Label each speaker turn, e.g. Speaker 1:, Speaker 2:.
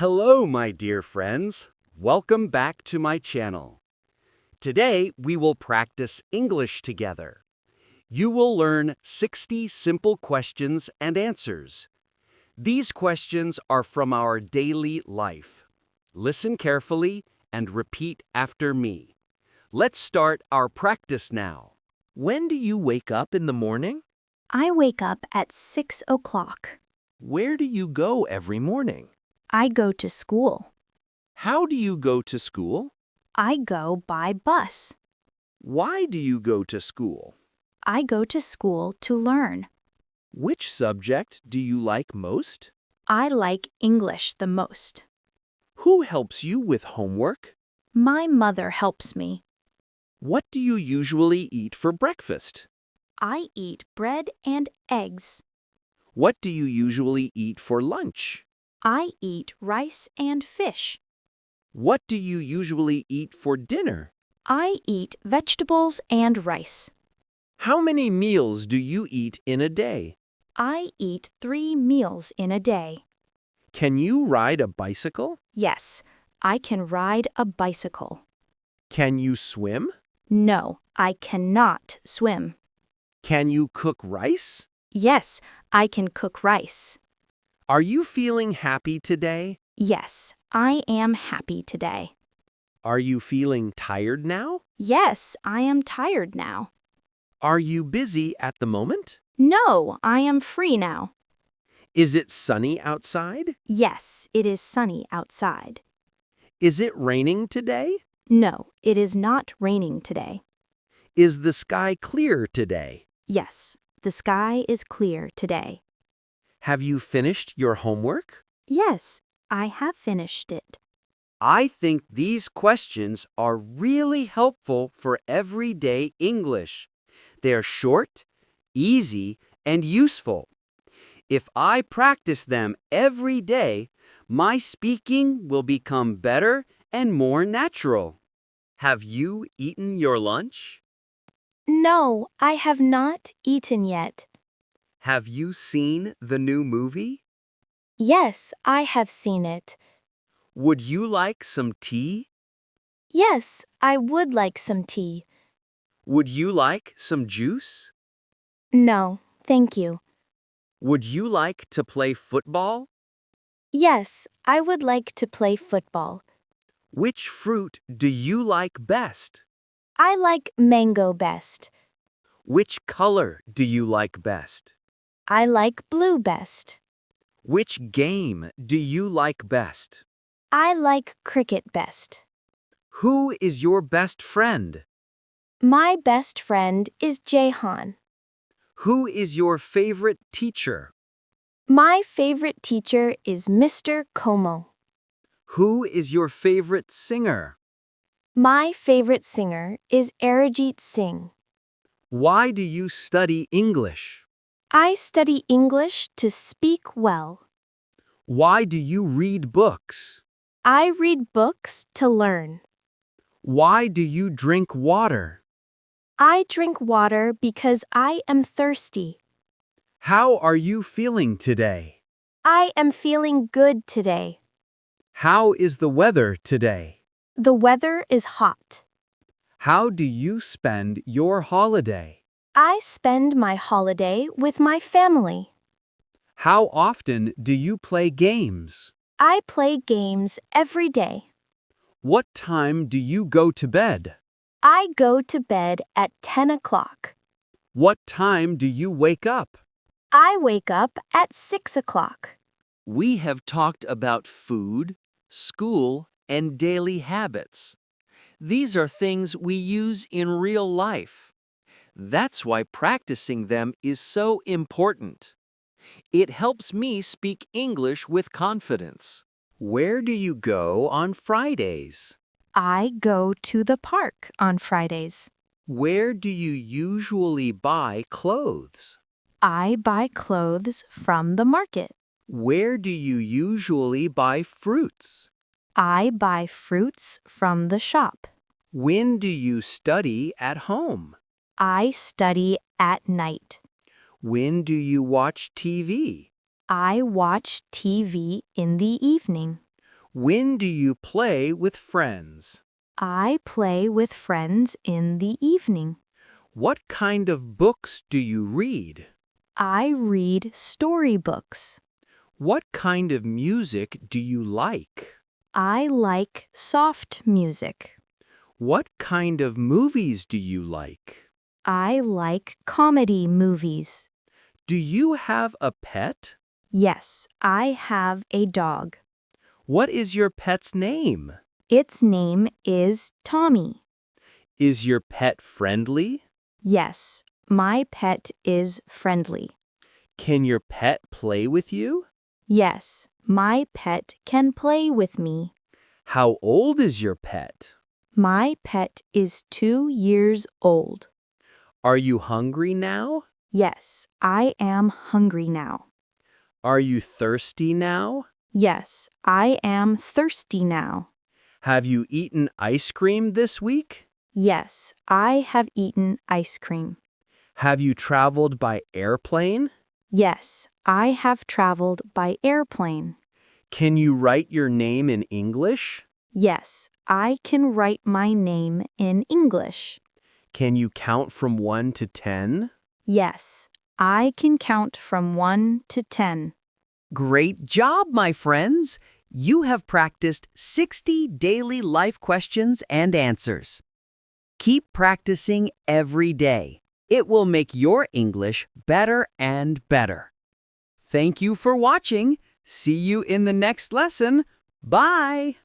Speaker 1: Hello, my dear friends. Welcome back to my channel. Today, we will practice English together. You will learn 60 simple questions and answers. These questions are from our daily life. Listen carefully and repeat after me. Let's start our practice now.
Speaker 2: When do you wake up in the morning?
Speaker 3: I wake up at 6 o'clock.
Speaker 2: Where do you go every morning?
Speaker 3: I go to school.
Speaker 2: How do you go to school?
Speaker 3: I go by bus.
Speaker 2: Why do you go to school?
Speaker 3: I go to school to learn.
Speaker 2: Which subject do you like most?
Speaker 3: I like English the most.
Speaker 2: Who helps you with homework?
Speaker 3: My mother helps me.
Speaker 2: What do you usually eat for breakfast?
Speaker 3: I eat bread and eggs.
Speaker 2: What do you usually eat for lunch?
Speaker 3: I eat rice and fish.
Speaker 2: What do you usually eat for dinner?
Speaker 3: I eat vegetables and rice.
Speaker 2: How many meals do you eat in a day?
Speaker 3: I eat 3 meals in a day.
Speaker 2: Can you ride a bicycle?
Speaker 3: Yes, I can ride a bicycle.
Speaker 2: Can you swim?
Speaker 3: No, I cannot swim.
Speaker 2: Can you cook rice?
Speaker 3: Yes, I can cook rice.
Speaker 2: Are you feeling happy today?
Speaker 3: Yes, I am happy today.
Speaker 2: Are you feeling tired now?
Speaker 3: Yes, I am tired now.
Speaker 2: Are you busy at the moment?
Speaker 3: No, I am free now.
Speaker 2: Is it sunny outside?
Speaker 3: Yes, it is sunny outside.
Speaker 2: Is it raining today?
Speaker 3: No, it is not raining today.
Speaker 2: Is the sky clear today?
Speaker 3: Yes, the sky is clear today.
Speaker 2: Have you finished your homework?
Speaker 3: Yes, I have finished it.
Speaker 1: I think these questions are really helpful for everyday English. They're short, easy, and useful. If I practice them every day, my speaking will become better and more natural. Have you eaten your lunch?
Speaker 3: No, I have not eaten yet.
Speaker 1: Have you seen the new movie?
Speaker 3: Yes, I have seen it.
Speaker 1: Would you like some tea?
Speaker 3: Yes, I would like some tea.
Speaker 1: Would you like some juice?
Speaker 3: No, thank you.
Speaker 1: Would you like to play football?
Speaker 3: Yes, I would like to play football.
Speaker 1: Which fruit do you like best?
Speaker 3: I like mango best.
Speaker 1: Which color do you like best?
Speaker 3: I like blue best.
Speaker 1: Which game do you like best?
Speaker 3: I like cricket best.
Speaker 1: Who is your best friend?
Speaker 3: My best friend is Jahan.
Speaker 1: Who is your favorite teacher?
Speaker 3: My favorite teacher is Mr. Como.
Speaker 1: Who is your favorite singer?
Speaker 3: My favorite singer is Arijit Singh.
Speaker 1: Why do you study English?
Speaker 3: I study English to speak well.
Speaker 1: Why do you read books?
Speaker 3: I read books to learn.
Speaker 1: Why do you drink water?
Speaker 3: I drink water because I am thirsty.
Speaker 1: How are you feeling today?
Speaker 3: I am feeling good today.
Speaker 1: How is the weather today?
Speaker 3: The weather is hot.
Speaker 1: How do you spend your holiday?
Speaker 3: I spend my holiday with my family.
Speaker 1: How often do you play games?
Speaker 3: I play games every day.
Speaker 1: What time do you go to bed?
Speaker 3: I go to bed at 10 o'clock.
Speaker 1: What time do you wake up?
Speaker 3: I wake up at 6 o'clock.
Speaker 1: We have talked about food, school, and daily habits. These are things we use in real life. That's why practicing them is so important. It helps me speak English with confidence. Where do you go on Fridays?
Speaker 3: I go to the park on Fridays.
Speaker 1: Where do you usually buy clothes?
Speaker 3: I buy clothes from the market.
Speaker 1: Where do you usually buy fruits?
Speaker 3: I buy fruits from the shop.
Speaker 1: When do you study at home?
Speaker 3: I study at night.
Speaker 1: When do you watch TV?
Speaker 3: I watch TV in the evening.
Speaker 2: When do you play with friends?
Speaker 3: I play with friends in the evening.
Speaker 2: What kind of books do you read?
Speaker 3: I read storybooks.
Speaker 2: What kind of music do you like?
Speaker 3: I like soft music.
Speaker 2: What kind of movies do you like?
Speaker 3: I like comedy movies.
Speaker 2: Do you have a pet?
Speaker 3: Yes, I have a dog.
Speaker 2: What is your pet's name?
Speaker 3: Its name is Tommy.
Speaker 2: Is your pet friendly?
Speaker 3: Yes, my pet is friendly.
Speaker 2: Can your pet play with you?
Speaker 3: Yes, my pet can play with me.
Speaker 2: How old is your pet?
Speaker 3: My pet is 2 years old.
Speaker 2: Are you hungry now?
Speaker 3: Yes, I am hungry now.
Speaker 2: Are you thirsty now?
Speaker 3: Yes, I am thirsty now.
Speaker 2: Have you eaten ice cream this week?
Speaker 3: Yes, I have eaten ice cream.
Speaker 2: Have you traveled by airplane?
Speaker 3: Yes, I have traveled by airplane.
Speaker 2: Can you write your name in English?
Speaker 3: Yes, I can write my name in English.
Speaker 2: Can you count from 1 to 10?
Speaker 3: Yes, I can count from 1 to 10.
Speaker 1: Great job, my friends! You have practiced 60 daily life questions and answers. Keep practicing every day. It will make your English better and better. Thank you for watching. See you in the next lesson. Bye!